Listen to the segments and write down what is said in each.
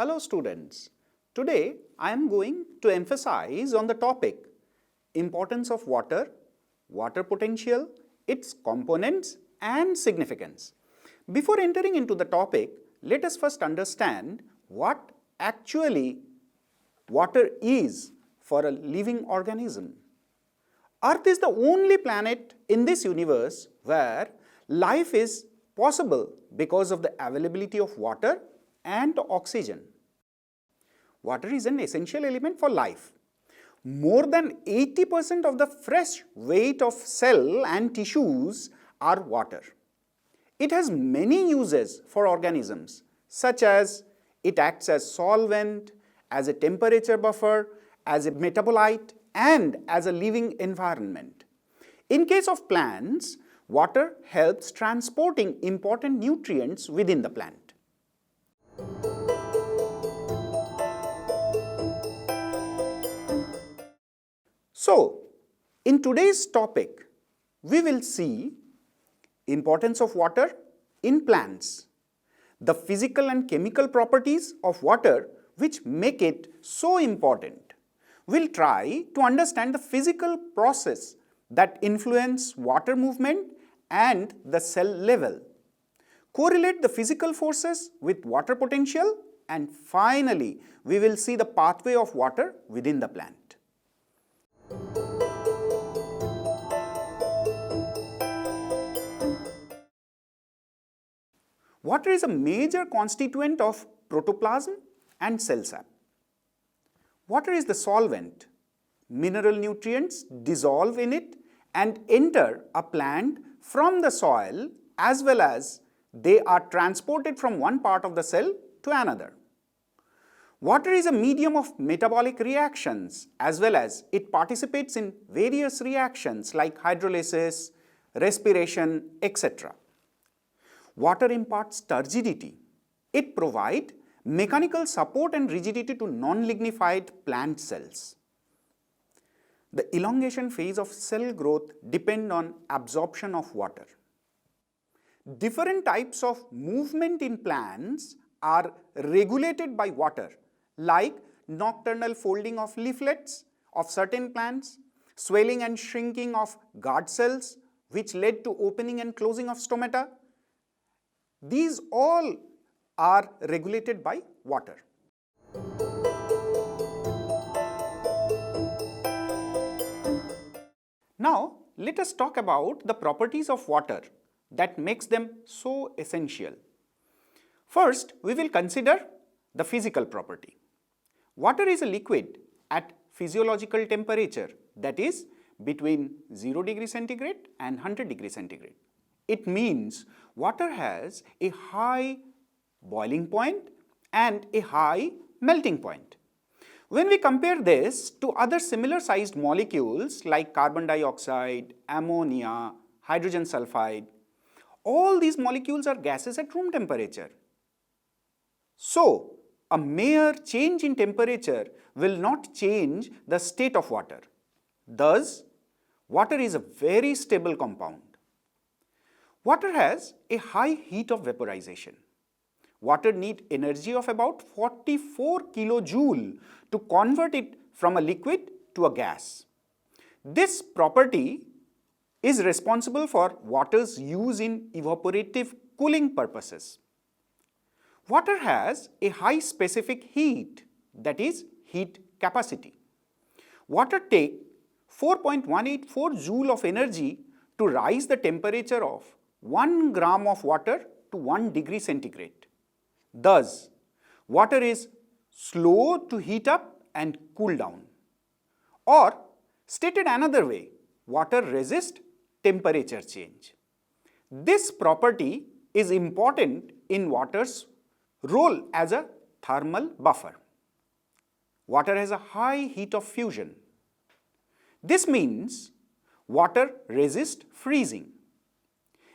Hello students. Today I am going to emphasize on the topic importance of water, water potential, its components and significance. Before entering into the topic, let us first understand what actually water is for a living organism. Earth is the only planet in this universe where life is possible because of the availability of water and oxygen. Water is an essential element for life. More than 80% of the fresh weight of cell and tissues are water. It has many uses for organisms, such as it acts as solvent, as a temperature buffer, as a metabolite, and as a living environment. In case of plants, water helps transporting important nutrients within the plant. So, in today's topic, we will see importance of water in plants, the physical and chemical properties of water which make it so important. We'll try to understand the physical process that influence water movement and the cell level, correlate the physical forces with water potential, and finally, we will see the pathway of water within the plant. Water is a major constituent of protoplasm and cell sap. Water is the solvent. Mineral nutrients dissolve in it and enter a plant from the soil, as well as they are transported from one part of the cell to another. Water is a medium of metabolic reactions, as well as it participates in various reactions like hydrolysis, respiration, etc. Water imparts turgidity. It provides mechanical support and rigidity to non-lignified plant cells. The elongation phase of cell growth depends on absorption of water. Different types of movement in plants are regulated by water, like nocturnal folding of leaflets of certain plants, swelling and shrinking of guard cells, which led to opening and closing of stomata. These all are regulated by water. Now, let us talk about the properties of water that makes them so essential. First, we will consider the physical property. Water is a liquid at physiological temperature, that is between 0 degree centigrade and 100 degree centigrade. It means water has a high boiling point and a high melting point. When we compare this to other similar sized molecules like carbon dioxide, ammonia, hydrogen sulfide, all these molecules are gases at room temperature. So, a mere change in temperature will not change the state of water. Thus, water is a very stable compound. Water has a high heat of vaporization. Water needs energy of about 44 kilojoule to convert it from a liquid to a gas. This property is responsible for water's use in evaporative cooling purposes. Water has a high specific heat, that is heat capacity. Water takes 4.184 joule of energy to rise the temperature of 1 gram of water to 1 degree centigrade. Thus, water is slow to heat up and cool down. Or, stated another way, water resists temperature change. This property is important in water's role as a thermal buffer. Water has a high heat of fusion. This means water resists freezing.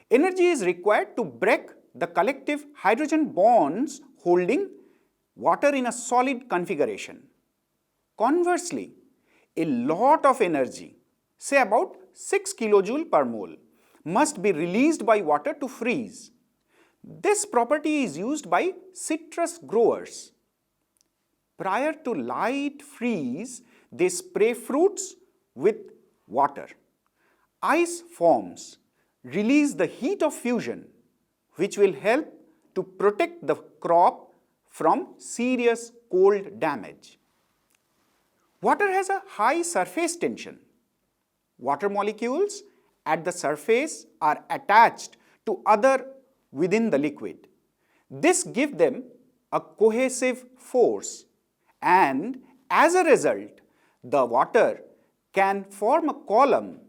Energy is required to break the collective hydrogen bonds holding water in a solid configuration. Conversely, a lot of energy, say about 6 kilojoule per mole, must be released by water to freeze. This property is used by citrus growers. prior to light freeze, they spray fruits with water. Ice forms release the heat of fusion, which will help to protect the crop from serious cold damage. Water has a high surface tension. Water molecules at the surface are attached to other within the liquid. This gives them a cohesive force, and as a result, the water can form a column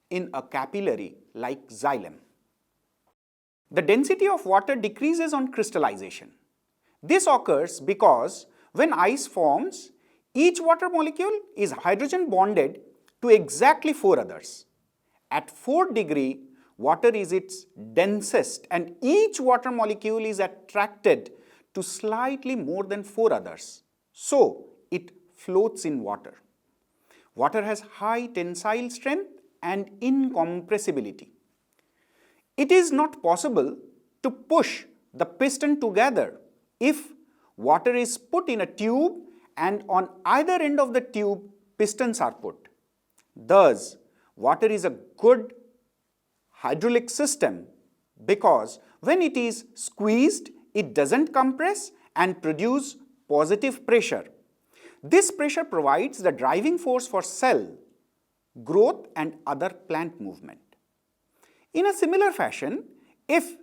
in a capillary like xylem. The density of water decreases on crystallization. This occurs because when ice forms, each water molecule is hydrogen bonded to exactly 4 others. At 4 degree, water is its densest and each water molecule is attracted to slightly more than 4 others. So, it floats in water. Water has high tensile strength and incompressibility. It is not possible to push the piston together if water is put in a tube and on either end of the tube pistons are put. Thus, water is a good hydraulic system because when it is squeezed, it doesn't compress and produce positive pressure. This pressure provides the driving force for cell growth and other plant movement. In a similar fashion, if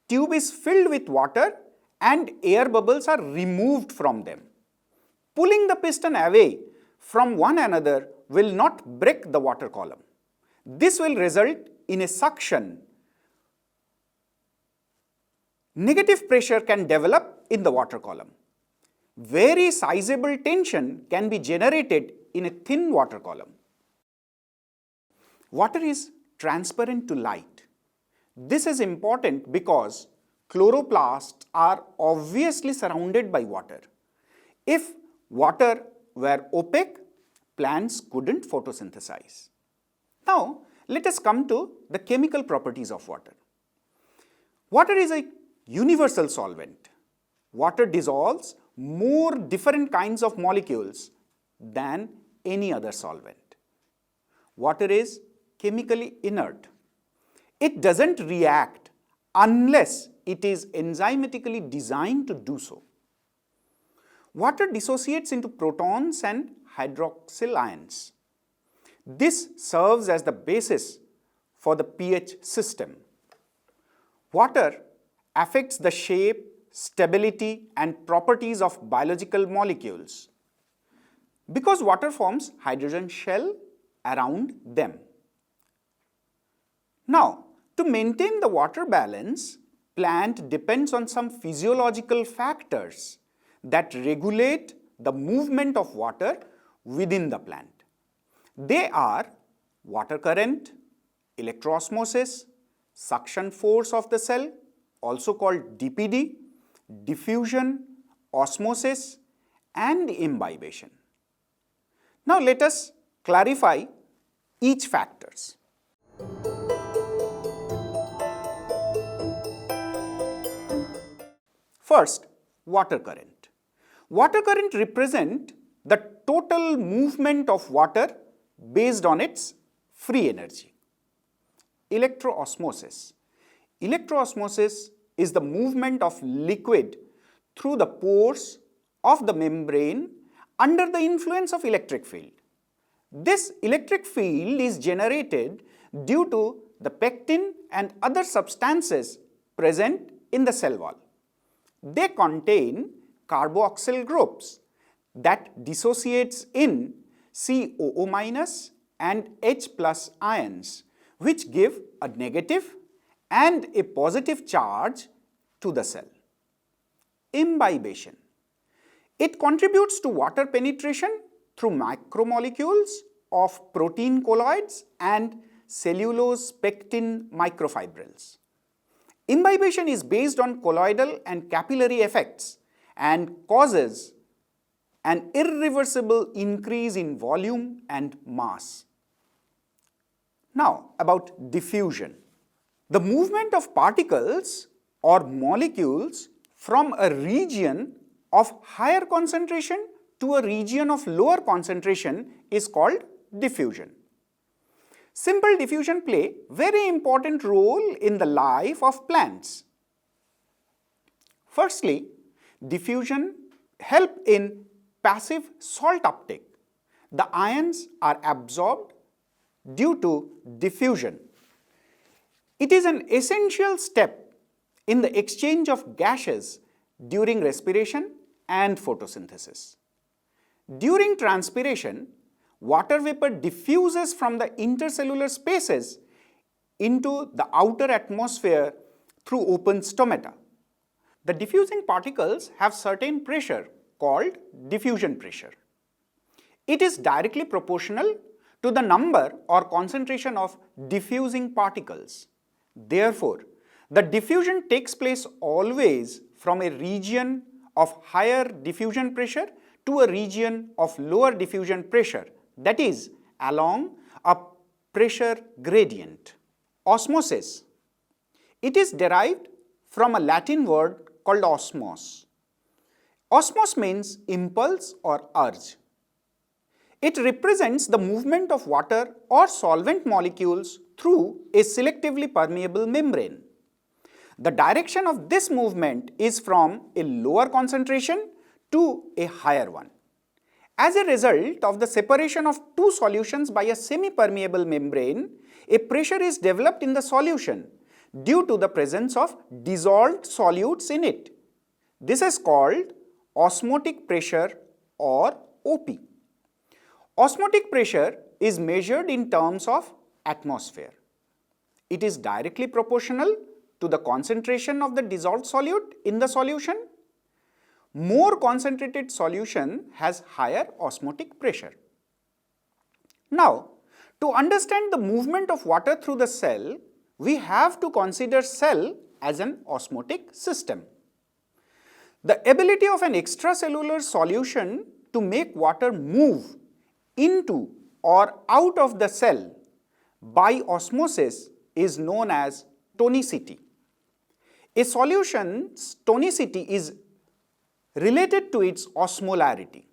tube is filled with water and air bubbles are removed from them, pulling the piston away from one another will not break the water column. This will result in a suction. Negative pressure can develop in the water column. Very sizable tension can be generated in a thin water column. Water is transparent to light. This is important because chloroplasts are obviously surrounded by water. If water were opaque, plants couldn't photosynthesize. Now, let us come to the chemical properties of water. Water is a universal solvent. Water dissolves more different kinds of molecules than any other solvent. Water is chemically inert. It doesn't react unless it is enzymatically designed to do so. Water dissociates into protons and hydroxyl ions. This serves as the basis for the pH system. Water affects the shape, stability, and properties of biological molecules because water forms hydrogen shell around them. Now, to maintain the water balance, plant depends on some physiological factors that regulate the movement of water within the plant. They are water current, electroosmosis, suction force of the cell, also called DPD, diffusion, osmosis, and imbibition. Now let us clarify each factors. First, water current. Water current represents the total movement of water based on its free energy. Electroosmosis. Electroosmosis is the movement of liquid through the pores of the membrane under the influence of electric field. This electric field is generated due to the pectin and other substances present in the cell wall. They contain carboxyl groups that dissociates in COO- and H+ ions, which give a negative and a positive charge to the cell. Imbibition. It contributes to water penetration through macromolecules of protein colloids and cellulose pectin microfibrils. Imbibition is based on colloidal and capillary effects and causes an irreversible increase in volume and mass. Now, about diffusion. The movement of particles or molecules from a region of higher concentration to a region of lower concentration is called diffusion. Simple diffusion play very important role in the life of plants. Firstly, diffusion help in passive salt uptake. The ions are absorbed due to diffusion. It is an essential step in the exchange of gases during respiration and photosynthesis. During transpiration, water vapor diffuses from the intercellular spaces into the outer atmosphere through open stomata. The diffusing particles have certain pressure called diffusion pressure. It is directly proportional to the number or concentration of diffusing particles. Therefore, the diffusion takes place always from a region of higher diffusion pressure to a region of lower diffusion pressure, that is, along a pressure gradient. Osmosis. It is derived from a Latin word called osmos. Osmos means impulse or urge. It represents the movement of water or solvent molecules through a selectively permeable membrane. The direction of this movement is from a lower concentration to a higher one. As a result of the separation of two solutions by a semi-permeable membrane, a pressure is developed in the solution due to the presence of dissolved solutes in it. This is called osmotic pressure or OP. Osmotic pressure is measured in terms of atmosphere. It is directly proportional to the concentration of the dissolved solute in the solution. More concentrated solution has higher osmotic pressure. Now, to understand the movement of water through the cell, we have to consider cell as an osmotic system. The ability of an extracellular solution to make water move into or out of the cell by osmosis is known as tonicity. A solution's tonicity is related to its osmolarity.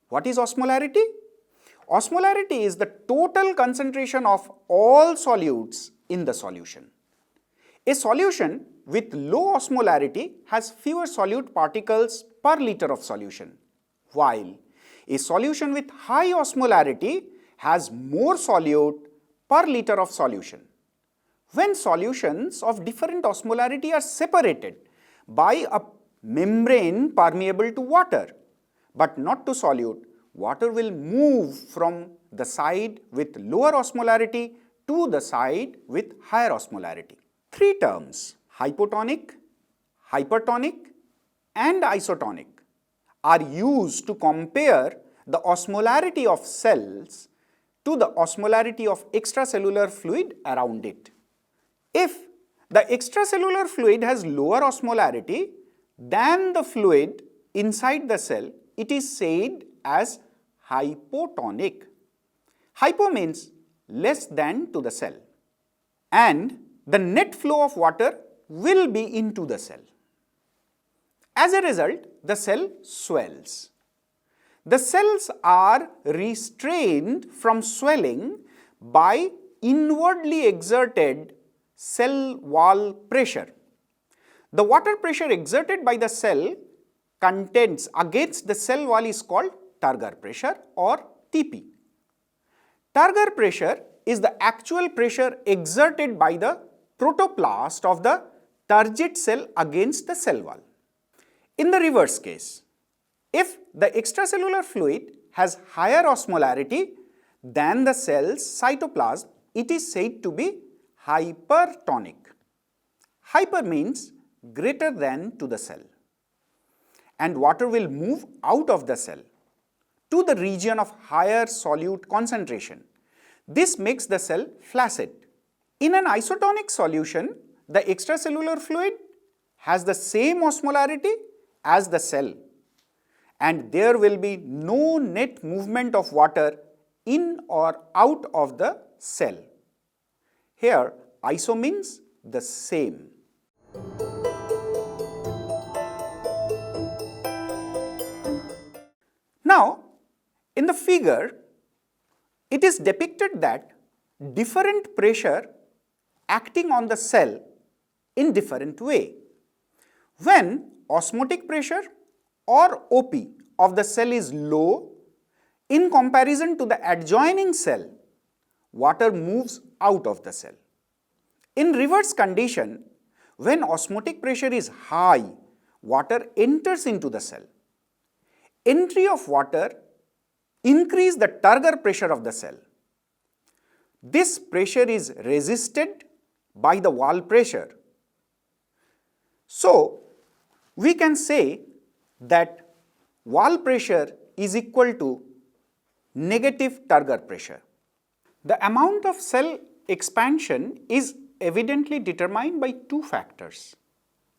What is osmolarity? Osmolarity is the total concentration of all solutes in the solution. A solution with low osmolarity has fewer solute particles per liter of solution, while a solution with high osmolarity has more solute per liter of solution. When solutions of different osmolarity are separated by a membrane permeable to water but not to solute, water will move from the side with lower osmolarity to the side with higher osmolarity. Three terms, hypotonic, hypertonic and isotonic, are used to compare the osmolarity of cells to the osmolarity of extracellular fluid around it. If the extracellular fluid has lower osmolarity than the fluid inside the cell, it is said as hypotonic. Hypo means less than to the cell, and the net flow of water will be into the cell. As a result, the cell swells. The cells are restrained from swelling by inwardly exerted cell wall pressure. The water pressure exerted by the cell contents against the cell wall is called Turgor pressure or TP. Turgor pressure is the actual pressure exerted by the protoplast of the turgid cell against the cell wall. In the reverse case, if the extracellular fluid has higher osmolarity than the cell's cytoplasm, it is said to be hypertonic. Hyper means greater than to the cell, and water will move out of the cell to the region of higher solute concentration. This makes the cell flaccid. In an isotonic solution, the extracellular fluid has the same osmolarity as the cell, and there will be no net movement of water in or out of the cell. Here, iso means the same. Now, in the figure, it is depicted that different pressure acting on the cell in different way. When osmotic pressure or OP of the cell is low in comparison to the adjoining cell, water moves out of the cell. In reverse condition, when osmotic pressure is high, water enters into the cell. Entry of water increase the Turgor pressure of the cell. This pressure is resisted by the wall pressure. So, we can say that wall pressure is equal to negative Turgor pressure. The amount of cell expansion is evidently determined by two factors: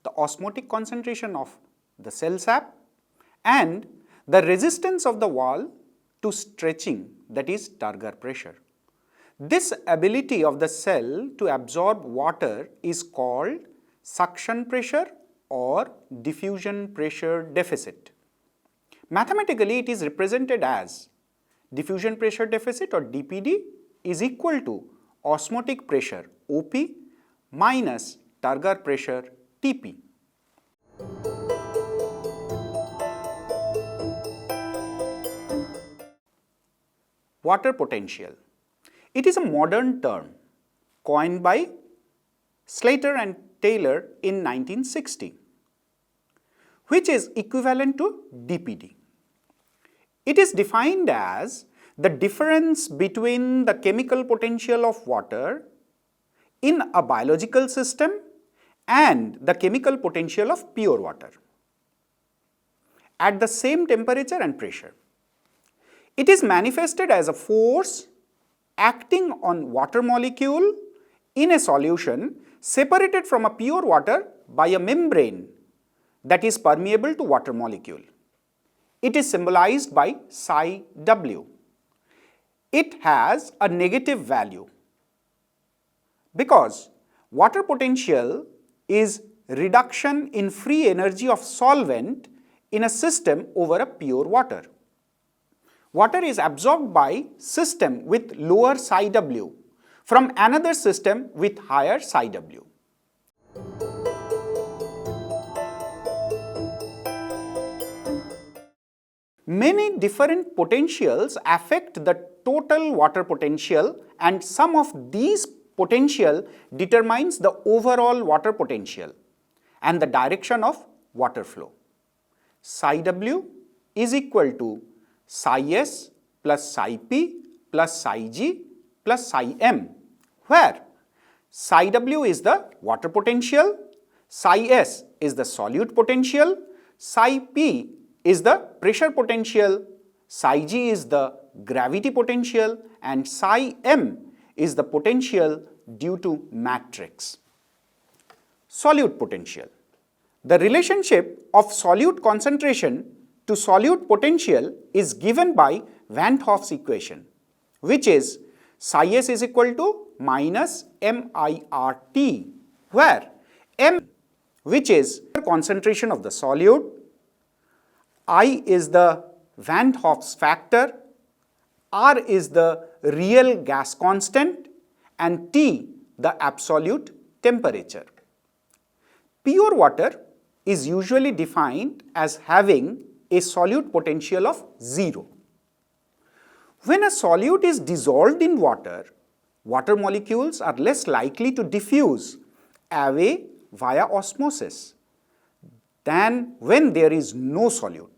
the osmotic concentration of the cell sap and the resistance of the wall to stretching, that is Turgor pressure. This ability of the cell to absorb water is called suction pressure or diffusion pressure deficit. Mathematically, it is represented as diffusion pressure deficit or DPD is equal to osmotic pressure OP minus Turgor pressure TP. Water potential. It is a modern term coined by Slater and Taylor in 1960, which is equivalent to DPD. It is defined as the difference between the chemical potential of water in a biological system and the chemical potential of pure water at the same temperature and pressure. It is manifested as a force acting on water molecule in a solution separated from a pure water by a membrane that is permeable to water molecule. It is symbolized by psi W. It has a negative value because water potential is reduction in free energy of solvent in a system over a pure water. Water is absorbed by system with lower psi W from another system with higher psi W. Many different potentials affect the total water potential, and sum of these potential determines the overall water potential and the direction of water flow. Psi W is equal to psi S plus psi P plus psi G plus psi M, where psi W is the water potential, psi S is the solute potential, psi P is the pressure potential, psi G is the gravity potential, and psi M is the potential due to matrix. Solute potential. The relationship of solute concentration to solute potential is given by Van 't Hoff's equation, which is psi S is equal to minus MIRT, where M, which is the concentration of the solute, I is the Van 't Hoff's factor, R is the real gas constant, and T the absolute temperature. Pure water is usually defined as having a solute potential of 0. When a solute is dissolved in water, water molecules are less likely to diffuse away via osmosis than when there is no solute.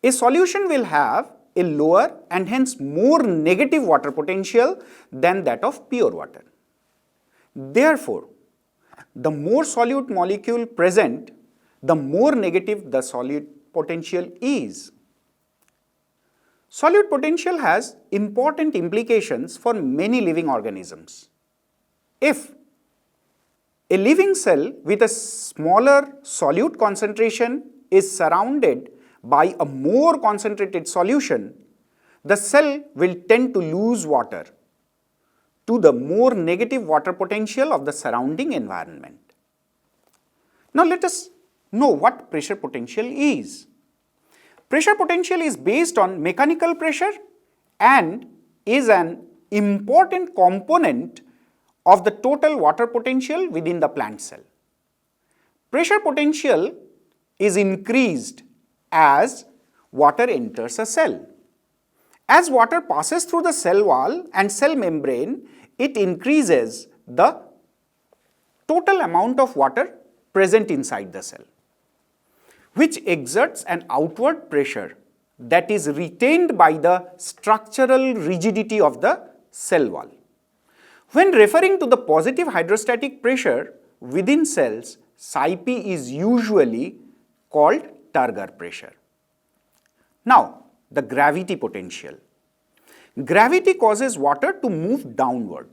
A solution will have a lower and hence more negative water potential than that of pure water. Therefore, the more solute molecule present, the more negative the solute potential is. Solute potential has important implications for many living organisms. If a living cell with a smaller solute concentration is surrounded by a more concentrated solution, the cell will tend to lose water to the more negative water potential of the surrounding environment. Now let us know what pressure potential is. Pressure potential is based on mechanical pressure and is an important component of the total water potential within the plant cell. Pressure potential is increased as water enters a cell. As water passes through the cell wall and cell membrane, it increases the total amount of water present inside the cell, which exerts an outward pressure that is retained by the structural rigidity of the cell wall. When referring to the positive hydrostatic pressure within cells, psi p is usually called Turgor pressure. Now, the gravity potential. Gravity causes water to move downward.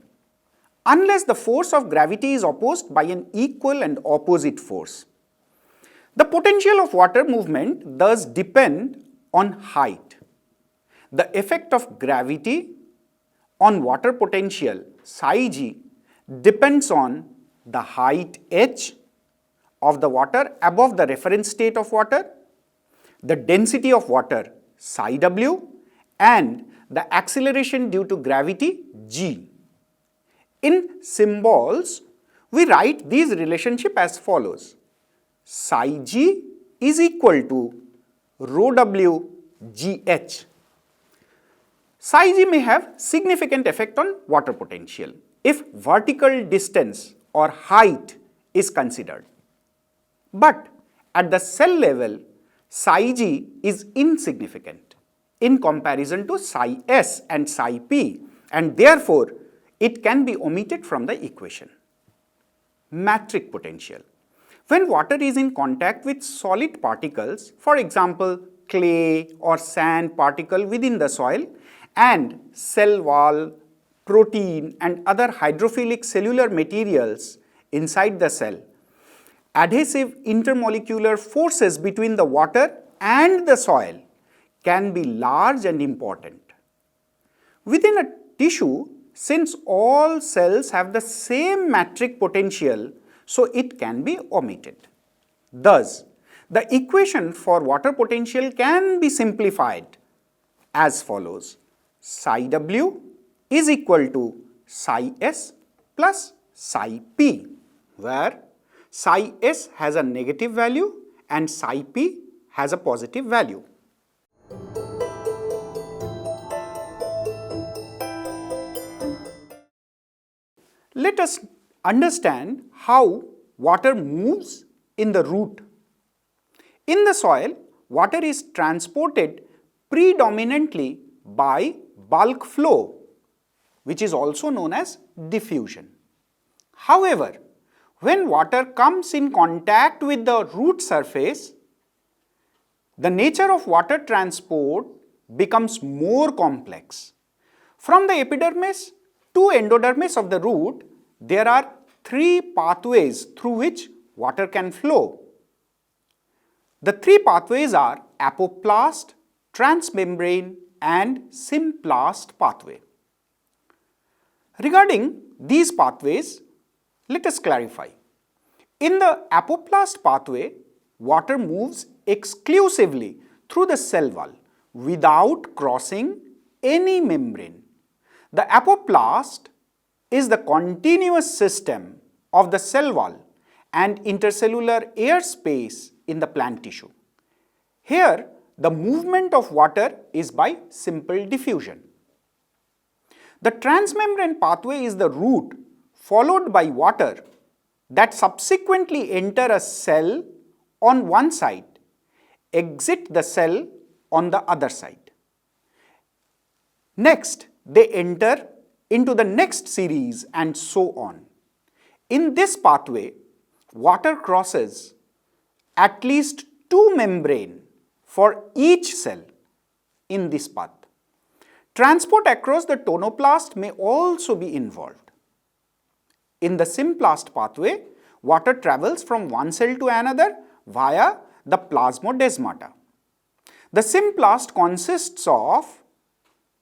Unless the force of gravity is opposed by an equal and opposite force. The potential of water movement thus depends on height. The effect of gravity on water potential psi g depends on the height h of the water above the reference state of water, the density of water psi w, and the acceleration due to gravity g. In symbols, we write these relationships as follows. Psi g is equal to rho w gh. Psi g may have significant effect on water potential if vertical distance or height is considered. But at the cell level, psi g is insignificant in comparison to psi s and psi p, and therefore it can be omitted from the equation. Metric potential. When water is in contact with solid particles, for example, clay or sand particle within the soil, and cell wall, protein and other hydrophilic cellular materials inside the cell, adhesive intermolecular forces between the water and the soil can be large and important. Within a tissue, since all cells have the same metric potential, so it can be omitted. Thus, the equation for water potential can be simplified as follows. Psi w is equal to psi s plus psi p, where psi s has a negative value and psi p has a positive value. Let us understand how water moves in the root. In the soil, water is transported predominantly by bulk flow, which is also known as diffusion. However, when water comes in contact with the root surface, the nature of water transport becomes more complex. From the epidermis to endodermis of the root, there are three pathways through which water can flow. The three pathways are apoplast, transmembrane and symplast pathway. Regarding these pathways, let us clarify. In the apoplast pathway, water moves exclusively through the cell wall without crossing any membrane. The apoplast is the continuous system of the cell wall and intercellular air space in the plant tissue. Here, the movement of water is by simple diffusion. The transmembrane pathway is the route followed by water that subsequently enter a cell on one side, exit the cell on the other side. Next, they enter into the next series and so on. In this pathway, water crosses at least two membranes for each cell in this path. Transport across the tonoplast may also be involved. In the symplast pathway, water travels from one cell to another via the plasmodesmata. The symplast consists of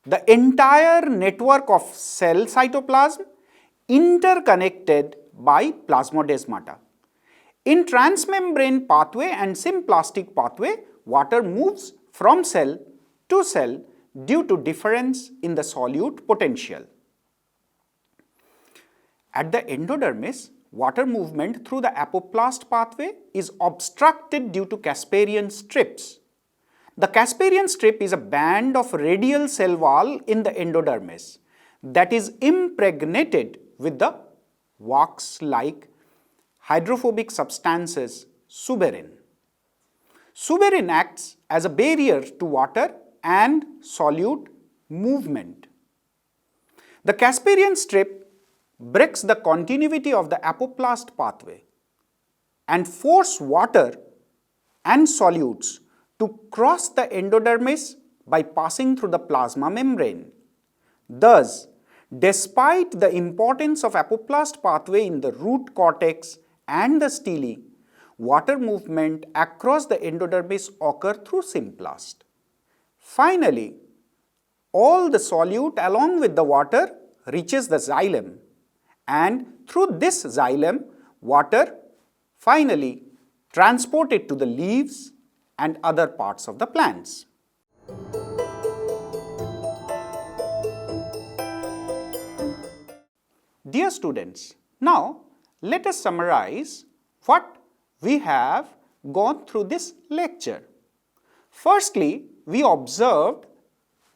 the entire network of cell cytoplasm interconnected by plasmodesmata. In transmembrane pathway and symplastic pathway, water moves from cell to cell due to difference in the solute potential. At the endodermis, water movement through the apoplast pathway is obstructed due to Casparian strips. The Casparian strip is a band of radial cell wall in the endodermis that is impregnated with the wax-like hydrophobic substances suberin. Suberin acts as a barrier to water and solute movement. The Casparian strip breaks the continuity of the apoplast pathway and force water and solutes to cross the endodermis by passing through the plasma membrane. Thus, despite the importance of apoplast pathway in the root cortex and the stele, water movement across the endodermis occur through symplast. Finally, all the solute along with the water reaches the xylem, and through this xylem, water finally transported to the leaves and other parts of the plants. Dear students, now let us summarize what we have gone through this lecture. Firstly, we observed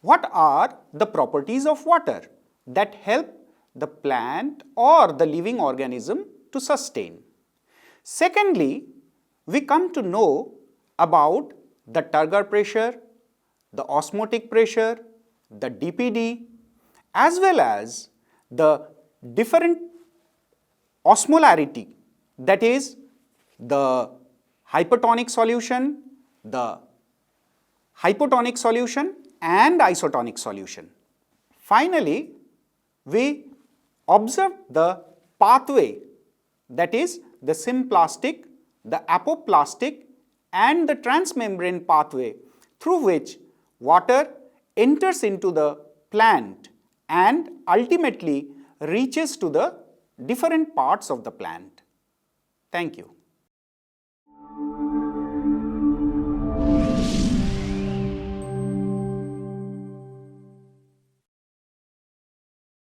what are the properties of water that help the plant or the living organism to sustain. Secondly, we come to know about the Turgor pressure, the osmotic pressure, the DPD, as well as the different osmolarity, that is the hypertonic solution, the hypotonic solution and isotonic solution. Finally, we observed the pathway, that is the symplastic, the apoplastic and the transmembrane pathway through which water enters into the plant and ultimately reaches to the different parts of the plant. Thank you.